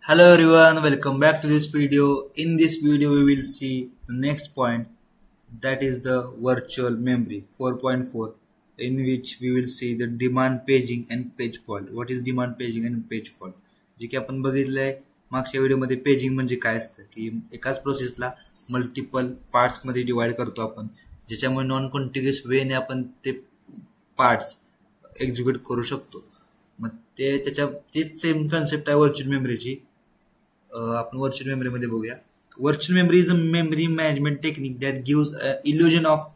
Hello everyone, welcome back to this video. In this video we will see the next point, that is the virtual memory 4.4, in which we will see the demand paging and page fault. What is demand paging and page fault? जे की आपण बघितलंय मागच्या व्हिडिओमध्ये. Paging म्हणजे काय असतं की एकाच प्रोसेसला मल्टिपल पार्ट्स मध्ये डिवाइड करतो आपण, ज्याच्यामुळे नॉन कॉन्टिग्युअस वेने आपण ते पार्ट्स एक्झिक्यूट करू शकतो. मग ते त्याच्या तीच सेम कन्सेप्ट आहे व्हर्च्युअल मेमरीची. आपण व्हर्च्युअल मेमरी मध्ये बघूया. Virtual memory is a memory management technique that gives illusion of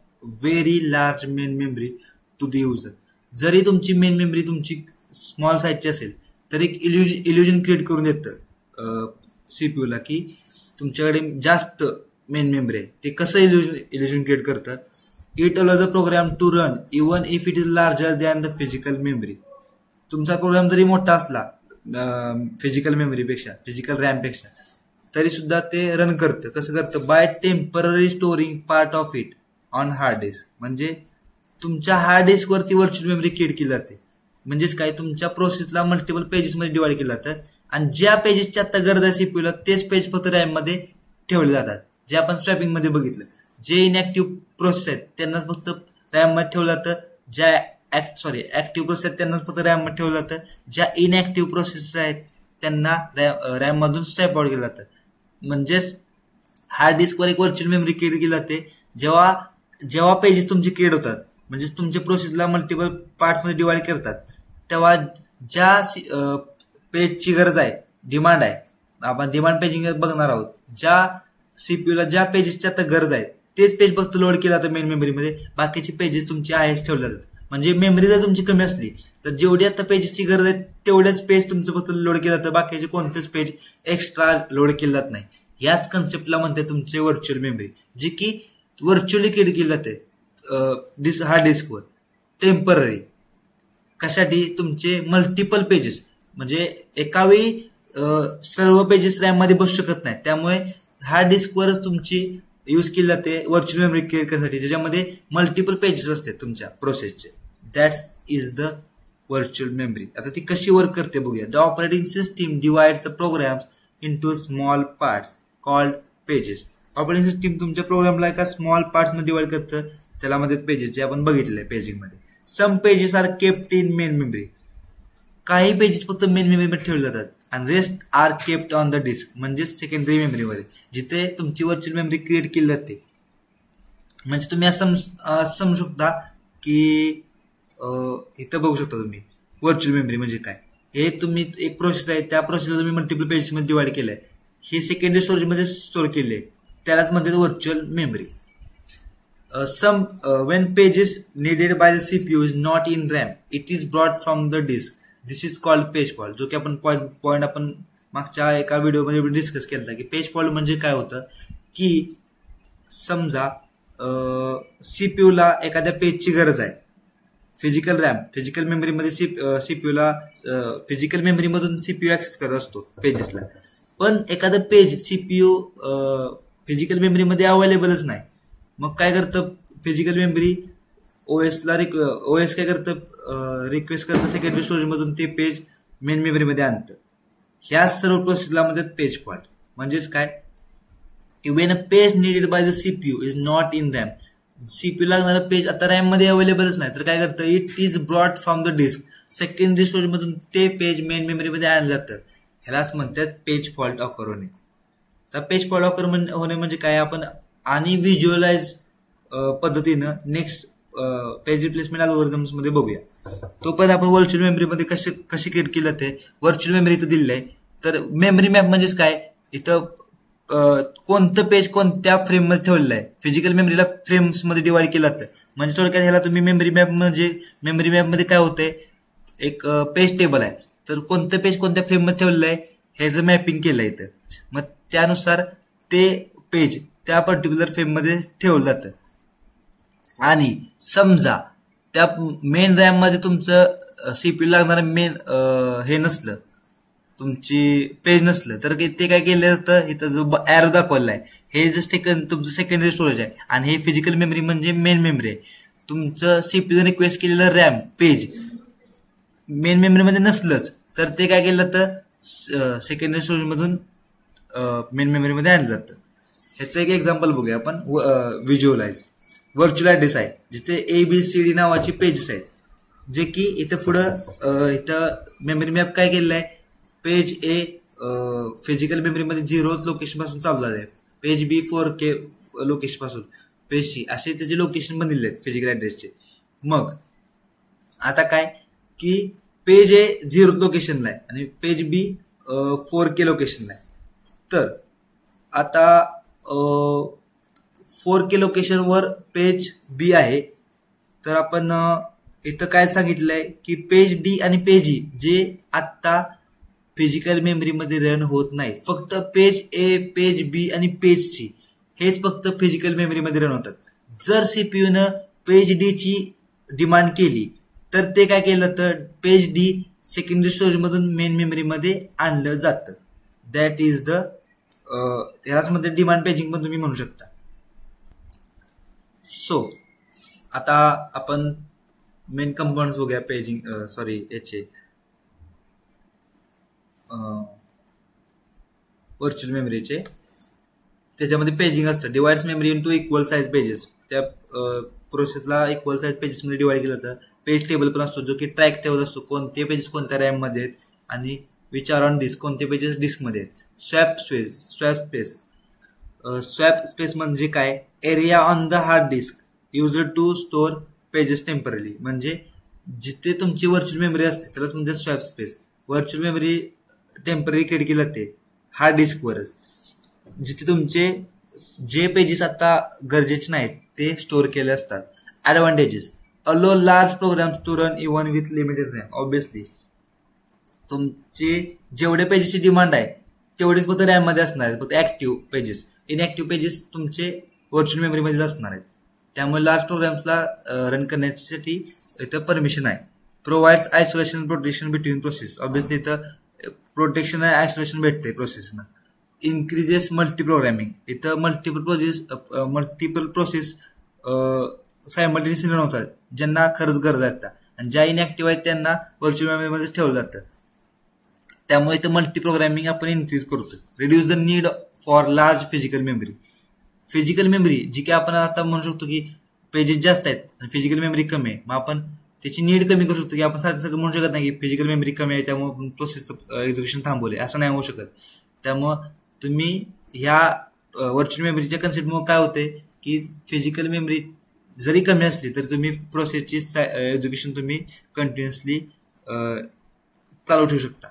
very large main memory to the user. जरी तुमची मेन मेमरी तुमची स्मॉल साईजची असेल तर एक इल्युजन क्रिएट करून देतं सीपीयू ला की तुमच्याकडे जास्त मेन मेमरी आहे. ते कसं इल्युजन क्रिएट करतं? It allows a program to run even if it is larger than the physical memory. तुमचा प्रोग्राम जरी मोठा असला फिजिकल मेमरीपेक्षा, फिजिकल रॅमपेक्षा, तरी सुद्धा ते रन करतं. कसं करतं? By temporary storing part of it on hard disk. म्हणजे तुमच्या हार्ड डिस्क वरती व्हर्च्युअल मेमरी क्रिएट केली जाते. म्हणजेच काय, तुमच्या प्रोसेसला मल्टिपल पेजेस मध्ये डिवाइड केलं जातं आणि ज्या पेजेसची आता गरज आहे सीपीयूला तेच पेज फक्त रॅम मध्ये ठेवले जातात. जे आपण स्वॅपिंग मध्ये बघितलं, जे इनएक्टिव्ह प्रोसेस आहेत त्यांनाच फक्त रॅम मध्ये ठेवलं जातं. ज्या ऍक्टिव्ह प्रोसेस आहेत त्यांनाच फक्त रॅम मध्ये ठेवलं जातं. ज्या इनएक्टिव्ह प्रोसेस आहेत त्यांना रॅम मधून स्वॅप आउट केलं जातं. म्हणजेच हार्ड डिस्कवर एक व्हर्च्युअल मेमरी क्रिएट केली जाते जेव्हा पेजेस तुमचे क्रिएट होतात, म्हणजे तुमच्या प्रोसेसला मल्टिपल पार्ट्स मध्ये डिवाइड करतात, तेव्हा ज्या पेजची गरज आहे, डिमांड आहे, आपण डिमांड पेजिंग बघणार आहोत. ज्या सीपीयूला ज्या पेजेसची आता गरज आहे तेच पेज फक्त लोड केलं जातं मेन मेमरीमध्ये. बाकीचे पेजेस तुमचे आहेच ठेवले जातात. म्हणजे मेमरी जर तुमची कमी असली तर जेवढी आता पेजेसची गरज आहे तेवढेच पेज तुमचं फक्त लोड केलं जातं. बाकीचे कोणतेच पेज एक्स्ट्रा लोड केलं जात नाही. याच कन्सेप्टला म्हणते तुमचे व्हर्च्युअल मेमरी, जी की व्हर्च्युअली क्रिएट केली जाते हार्ड डिस्कवर टेम्पररी. कशासाठी? तुमचे मल्टिपल पेजेस, म्हणजे एकावेळी सर्व पेजेस रॅम मध्ये बसू शकत नाही. त्यामुळे हार्ड डिस्कवरच तुमची यूज केली जाते व्हर्च्युअल मेमरी क्रिएट करण्यासाठी, ज्याच्यामध्ये मल्टिपल पेजेस असतात तुमच्या प्रोसेसचे. That's is the virtual memory. आता ती कशी वर्क करते बघूया. The operating system divides the programs into small parts called pages. Operating system तुमच्या प्रोग्रामला एका स्मॉल पार्ट्स मध्ये डिवाइड करतं, त्याला मध्ये पेजेस, जे आपण बघितले पेजिंग मध्ये. Some pages are kept in main memory. काही पेजेस फक्त मेन मेमरीमध्ये ठेवले जातात आणि rest are kept on the disk, म्हणजे सेकंडरी मेमरीमध्ये, जिथे तुमची व्हर्च्युअल मेमरी क्रिएट केली जाते. म्हणजे तुम्ही असं समजू शकता की इथं बघू शकता तुम्ही व्हर्च्युअल मेमरी म्हणजे काय. हे तुम्ही एक प्रोसेस आहे, त्या प्रोसेसला तुम्ही मल्टिपल पेजेस मध्ये डिवाइड केलंय, हे सेकंडरी स्टोरेज मध्ये स्टोअर केले, त्यालाच म्हणतात virtual memory. When pages needed by the CPU is not in RAM, it is brought from the disk. This is called page fault. जो की आपण पॉइंट आपण मागच्या एका व्हिडिओमध्ये डिस्कस केला की पेज फॉल्ट म्हणजे काय होतं की समजा सीपीयूला एखाद्या पेजची गरज आहे. फिजिकल रॅम, फिजिकल मेमरीमध्ये सीपीयूला फिजिकल मेमरीमधून सीपीयू ऍक्सेस करत असतो पेजेसला, पण एखादं पेज सीपीयू फिजिकल मेमरीमध्ये अवेलेबलच नाही. मग काय करतं फिजिकल मेमरी ओएस काय करतं, रिक्वेस्ट करतं सेकंडरी स्टोरेज मधून ते पेज मेन मेमरीमध्ये आणतं. ह्या सर्व प्रोसेसला म्हणतात पेज फॉल्ट. म्हणजेच काय, when a page needed by the CPU is not in RAM. CPU लागणारं पेज आता रॅम मध्ये अवेलेबलच नाही, तर काय करतं, it is brought from the disk. Secondary storage मधून ते पेज मेन मेमरीमध्ये आणलं जातं. ह्यालाच म्हणतात पेज फॉल्ट ऑकर होणे. तर पेज फॉल्ट ऑकर होणे म्हणजे काय, आपण आणि व्हिज्युअलाइज पद्धतीनं नेक्स्ट पेज रिप्लेसमेंट अल्गोरिथम्स मध्ये बघूया. तो पण आपण व्हर्च्युअल मेमरीमध्ये कशी क्रिएट केली जाते. व्हर्च्युअल मेमरी इथं दिलेलं आहे. तर मेमरी मॅप म्हणजेच काय, इथं कोणतं पेज कोणत्या फ्रेम मध्ये ठेवलेलं आहे. फिजिकल मेमरीला फ्रेम्स मध्ये डिवाइड केलं जातं. म्हणजे थोडक्यात ह्याला तुम्ही मेमरी मॅप मध्ये काय होतंय, एक पेज टेबल आहे, तर कोणतं पेज कोणत्या फ्रेम मध्ये ठेवलेलं आहे ह्याचं मॅपिंग केलं आहे इथं. मग त्यानुसार ते पेज त्या पर्टिक्युलर फ्रेम मध्ये ठेवलं जातं. आणि समजा त्या मेन रॅम मध्ये तुमचं सीपीयू लागणारं मेन हे नसलं, तुमची पेज नसलं, तर ते काय केलं जातं, इथं जो एरो दाखवला आहे हे जस्ट तुमचं सेकंडरी स्टोरेज आहे आणि हे फिजिकल मेमरी म्हणजे मेन मेमरी आहे. तुमचं सीपीयू रिक्वेस्ट केलेलं रॅम पेज मेन मेमरीमध्ये नसलंच तर ते काय केलं जातं, सेकंडरी स्टोरेज मधून मेन मेमरीमध्ये आणलं जातं. ह्याचं एक एक्झाम्पल बघूया आपण. व्हिज्युअलाइज व्हर्च्युअल ऍड्रेस आहे जिथे ABCD नावाची पेजेस आहेत, जे की इथं पुढं इथं मेमरी मॅप काय केलेलं आहे, पेज A फिजिकल मेमरीमध्ये 0 लोकेशन पासून चालू झालं आहे, पेज B 4K लोकेशन पासून, पेज C असे त्याचे लोकेशन बनलेले आहेत फिजिकल ऍड्रेसचे. मग आता काय की पेज A 0 लोकेशनला आहे आणि पेज B 4K लोकेशनला आहे. तर आता 4K लोकेशनवर पेज B आहे. तर आपण इथं काय सांगितलंय की पेज D आणि पेज E जे आत्ता फिजिकल मेमरीमध्ये रन होत नाहीत, फक्त पेज A, पेज B आणि पेज C हेच फक्त फिजिकल मेमरीमध्ये रन होतात. जर सीपीयूनं पेज D ची डिमांड केली तर ते काय केलं तर पेज D सेकंडरी स्टोरेज मधून मेन मेमरीमध्ये आणलं जातं. दॅट इज द ह्याच मध्ये डिमांड पेजिंग पण तुम्ही म्हणू शकता. सो आता आपण मेन कंपोनंट्स बघूया पेजिंग याचे व्हर्च्युअल मेमरीचे. त्याच्यामध्ये पेजिंग असतं. Divides memory into equal size pages. त्या प्रोसेसला इक्वल साइज पेजेस मध्ये डिवाइड केलं जातं. पेज टेबल पण असतो जो की ट्रॅक ठेवत असतो कोणते पेजेस कोणत्या रॅम मध्ये आहेत आणि विच आर ऑन डिस्क, कोणते पेजेस डिस्क मध्ये आहेत. स्वॅप स्पेस म्हणजे काय, area on the hard disk used to store pages temporary. म्हणजे जिथे तुमची व्हर्च्युअल मेमरी असते त्यालाच म्हणजे swap space. Virtual memory temporary create केली जाते हार्ड डिस्कवरच, जिथे तुमचे जे पेजेस आता गरजेचे नाहीत ते स्टोअर केले असतात. Advantages, allow large programs to run even with limited RAM. Obviously तुमचे जेवढे पेजेसची डिमांड आहे तेवढेच फक्त रॅम मध्ये असणार आहेत, फक्त ऍक्टिव्ह पेजेस. इनऍक्टिव्ह पेजेस तुमचे व्हर्च्युअल मेमरीमध्येच असणार आहेत. त्यामुळे लार्ज प्रोग्राम्सला रन करण्यासाठी इथं परमिशन आहे. Provides isolation protection between process. Obviously इथं प्रोटेक्शन आणि आयसोलेशन भेटते प्रोसेसना. Increases multi programming. इथं मल्टिपल प्रोसेस सायमल्टेनियसली रन होतात ज्यांना खरंच गरज आहे, आणि ज्या इनऍक्टिव्ह आहेत त्यांना व्हर्च्युअल मेमरीमध्येच ठेवलं जातं. त्यामुळे इथं मल्टी प्रोग्रामिंग आपण इन्क्रीज करतो. Reduce the need for large physical memory. Physical memory जी की आपण आता म्हणू शकतो की पेजेस जास्त आहेत आणि फिजिकल मेमरी कमी आहे, मग आपण त्याची नीड कमी करू शकतो. की आपण सारखं म्हणू शकत नाही की फिजिकल मेमरी कमी आहे त्यामुळे प्रोसेसचं एक्झिक्युशन थांबवले, असं नाही होऊ शकत. त्यामुळं तुम्ही ह्या व्हर्च्युअल मेमरीच्या कन्सेप्टमुळे काय होते की फिजिकल मेमरी जरी कमी असली तर तुम्ही प्रोसेसची एक्झिक्युशन तुम्ही कंटिन्युअसली चालू ठेवू शकता.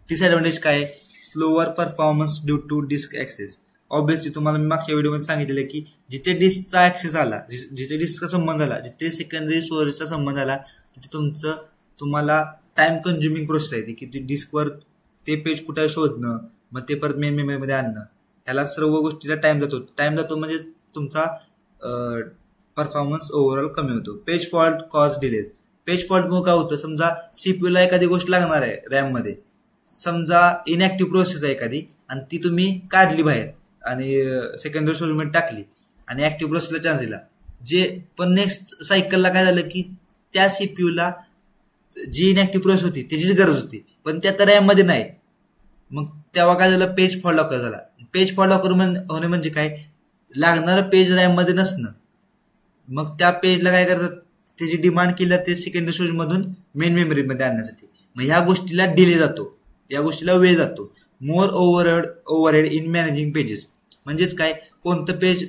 डिसएडव्हान्टेज काय, slower performance due to disk access. Obviously तुम्हाला मी मागच्या व्हिडिओमध्ये सांगितलेलं की जिथे डिस्कचा ऍक्सेस आला, जिथे डिस्कचा संबंध आला, जिथे सेकंडरी स्टोरेजचा संबंध आला, तिथे तुम्हाला टाइम कन्झ्युमिंग प्रोसेस आहे की ते डिस्कवर ते पेज कुठे शोधणं, मग ते परत मेन मेमरीमध्ये आणणं, ह्याला सर्व गोष्टीला टाइम जातो म्हणजे तुमचा परफॉर्मन्स ओव्हरऑल कमी होतो. Page fault cause delays. Page fault मुळे काय होतं, समजा सीपीयूला एखादी गोष्ट लागणार आहे रॅम मध्ये, समजा इनऍक्टिव्ह प्रोसेस आहे एखादी आणि ती तुम्ही काढली बाहेर आणि सेकंडरी स्टोरेजमध्ये टाकली आणि ऍक्टिव्ह प्रोसेसला चान्स दिला, जे पण नेक्स्ट सायकलला काय झालं की त्या सीपीयूला जी इनऍक्टिव्ह प्रोसेस होती त्याचीच गरज होती पण त्या तर रॅम मध्ये नाही. मग तेव्हा काय झालं, पेज फॉल्ट लॉकर झाला. पेज फॉल्ट लॉकर होणे म्हणजे काय, लागणारं पेज रॅम मध्ये नसणं. मग त्या पेजला काय करतात, त्याची डिमांड केली ते सेकंडरी स्टोरेज मधून मेन मेमरीमध्ये आणण्यासाठी. मग ह्या गोष्टीला डिले जातो, या गोष्टीला वेळ जातो. मोर ओव्हरहेड इन मॅनेजिंग पेजेस. म्हणजेच काय, कोणतं पेज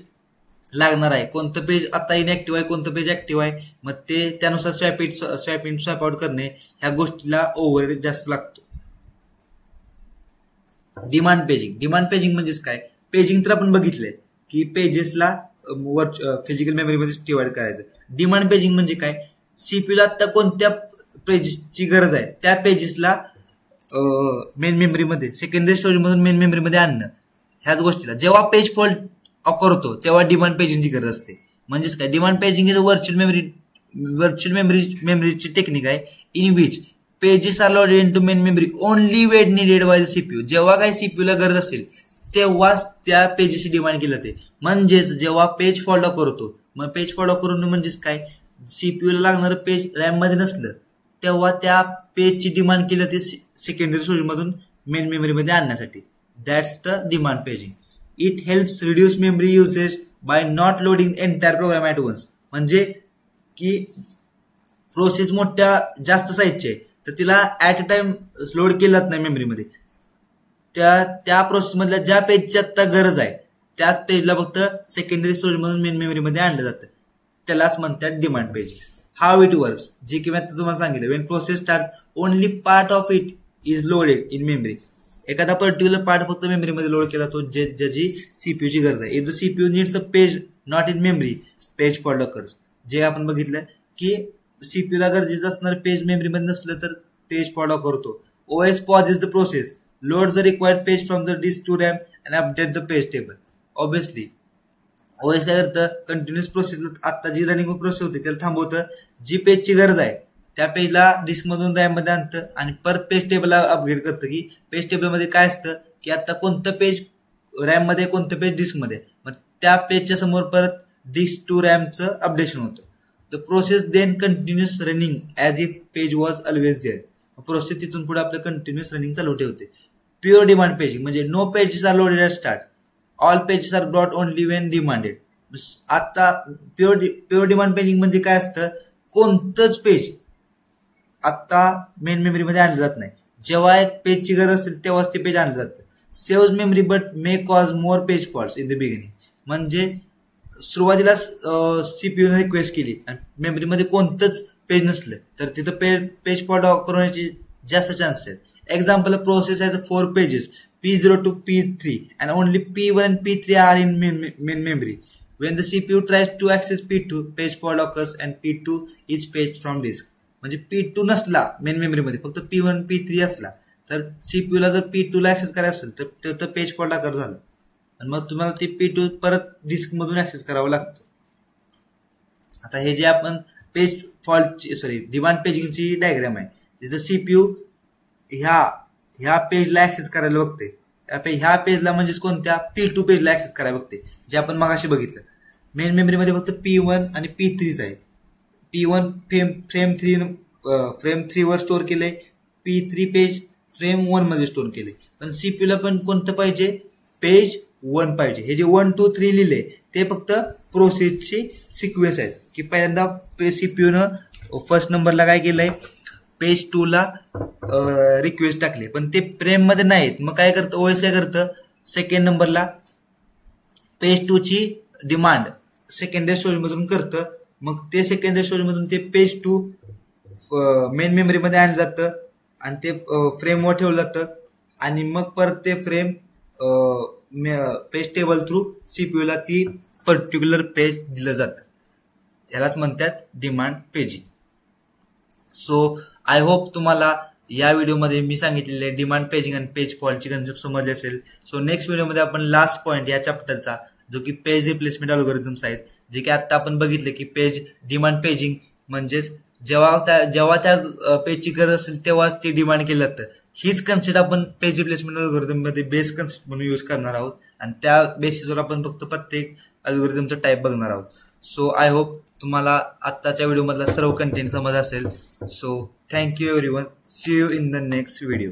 लागणार आहे, कोणतं पेज आता इनऍक्टिव्ह आहे, कोणतं पेज ऍक्टिव्ह आहे, मग ते त्यानुसार स्वॅप इन स्वॅप आउट करणे, ह्या गोष्टीला ओव्हरहेड जास्त लागतो. डिमांड पेजिंग म्हणजेच काय, पेजिंग तर आपण बघितलंय की पेजेसला फिजिकल मेमरीमध्ये डिवाइड करायचं. डिमांड पेजिंग म्हणजे काय, सीपीयूला आता कोणत्या पेजेसची गरज आहे त्या पेजेसला मेन मेमरीमध्ये सेकंडरी स्टोरेज मधून मेन मेमरीमध्ये आणणं, ह्याच गोष्टीला. जेव्हा पेज फॉल्ट ऑकर होतो तेव्हा डिमांड पेजिंगची गरज असते. म्हणजेच काय, डिमांड पेजिंग इज व्हर्च्युअल मेमरीची टेक्निक आहे in which pages are loaded into main memory only when needed by the CPU. जेव्हा काही सीपीयूला गरज असेल तेव्हाच त्या पेजेसची डिमांड केली जाते. म्हणजेच जेव्हा पेज फॉल्ट ऑकर होतो, मग पेज फॉल्ट ऑकर होणं म्हणजेच काय, सीपीयूला लागणारं पेज रॅम मध्ये नसलं तेव्हा त्या पेजची डिमांड केली जाते सेकंडरी स्टोरेज मधून मेन मेमरीमध्ये आणण्यासाठी. That's the demand paging. It helps reduce memory usage by not loading entire program at once. म्हणजे की प्रोसेस मोठ्या जास्त साईजचे तर तिला ॲट अ टाइम लोड केलाच नाही मेमरीमध्ये. त्या प्रोसेसमधल्या ज्या पेजची आता गरज आहे त्याच पेजला फक्त सेकंडरी स्टोरेज मधून मेन मेमरीमध्ये आणलं जातं. त्यालाच म्हणतात demand page. How it works, जे की मी आता तुम्हाला सांगितलं. Wien process starts only part of it is loaded in memory. एखादा पर्टिक्युलर पार्ट फक्त मेमरीमध्ये लोड केला तो ज्याची सीपीयूची गरज आहे. If the CPU needs a page not in memory, page fault occurs. जे आपण बघितलं की सीपीयूला गरजेचं असणारं पेज मेमरीमध्ये नसलं तर पेज फॉल्ट करतो. OS pauses the process, load the required page from the disk to RAM and update the page table. Obviously OS काय करतं, कंटिन्युअस प्रोसेस आता जी रनिंग प्रोसेस होती त्याला थांबवतं. जी पेजची गरज आहे त्या पेजला डिस्कमधून रॅममध्ये आणतं आणि परत पेज टेबलला अपग्रेड करतं. की पेज टेबलमध्ये काय असतं की आता कोणतं पेज रॅममध्ये कोणतं पेज डिस्कमध्ये, मग त्या पेजच्या समोर परत डिस्क टू रॅमचं अपडेशन होतं. The process then continuous running as if page was always there. Process तिथून पुढे आपलं कंटिन्युअस रनिंग चालू ठेवते. प्युअर डिमांड पेजिंग म्हणजे no pages are loaded at start, all pages are brought only when demanded. आता pure demand paging म्हणजे काय असतं, कोणतंच पेज आता मेन मेमरीमध्ये आणलं जात नाही. जेव्हा एक पेजची गरज असेल तेव्हाच ते पेज आणलं जातं. Saves memory but may cause more page faults in the beginning. म्हणजे सुरुवातीला सीपीयूने रिक्वेस्ट केली आणि मेमरीमध्ये कोणतंच पेज नसलं तर तिथं पेज फॉल्ट करण्याची जास्त चान्सेस आहेत. Example, process has 4 pages P0 to P3 and only P1 and P3 are in main memory. When the CPU tries to access P2, page fault occurs and P2 is paged from disk. म्हणजे P2 नसला main मेमरीमध्ये, फक्त P1 P3 असला तर CPU ला जर P2 ला access करायचं असेल तर पेज फॉल्ट अकर झालं आणि मग तुम्हाला ते P2 परत डिस्क मधून ऍक्सेस करावं लागतं. आता हे जे आपण पेज फॉल्ट डिमांड पेजिंगची डायग्राम आहे, तिथं CPU ह्या पेजला ऍक्सेस करायला बघते. ह्या पेजला म्हणजेच कोणत्या P2 पेजला ऍक्सेस करायला बघते, जे आपण मगाशी बघितलं. मेन मेमरीमध्ये फक्त P1 आणि P3च आहे. P1 फ्रेम 3 वर स्टोअर केलंय, P3 पेज फ्रेम 1 मध्ये स्टोअर केले. पण सीपीयूला पण कोणतं पाहिजे, पेज 1 पाहिजे. हे जे 1 2 3 लिहिले ते फक्त प्रोसेसची सिक्वेन्स आहेत. की पहिल्यांदा सीपीयूनं फर्स्ट नंबरला काय केलंय, पेज 2 ला रिक्वेस्ट टाकली, पण ते फ्रेम मध्ये नाहीत. मग काय करतं ओएस, काय करतं सेकंड नंबरला पेज 2 ची डिमांड सेकंडरी स्टोरेज मधून करतं. मग ते सेकंडरी स्टोरेज मधून ते पेज 2 मेन मेमरीमध्ये आणलं जातं आणि ते फ्रेमवर ठेवलं जातं आणि मग परत ते फ्रेम पेज टेबल थ्रू सीपीयूला ती पर्टिक्युलर पेज दिलं जातं. यालाच म्हणतात demand paging. So I hope तुम्हाला या व्हिडिओमध्ये मी सांगितलेले डिमांड पेजिंग आणि पेज फॉल्टची कन्सेप्ट समजले असेल. सो नेक्स्ट व्हिडिओमध्ये आपण लास्ट पॉईंट या चॅप्टरचा, जो की पेज रिप्लेसमेंट अल्गोरिथम्स आहेत, जे की आता आपण बघितले की पेज डिमांड पेजिंग म्हणजेच जेव्हा त्या पेजची गरज असेल तेव्हाच ते डिमांड केलं जातं. हीच कन्सेप्ट आपण पेज रिप्लेसमेंट अल्गोरिथम मध्ये बेस कन्सेप्ट म्हणून यूज करणार आहोत आणि त्या बेसिसवर आपण फक्त प्रत्येक अल्गोरिथमचा टाईप बघणार आहोत. सो आय होप तुम्हाला आत्ताच्या व्हिडिओमधला सर्व कंटेंट समज असेल. So thank you everyone. See you in the next video.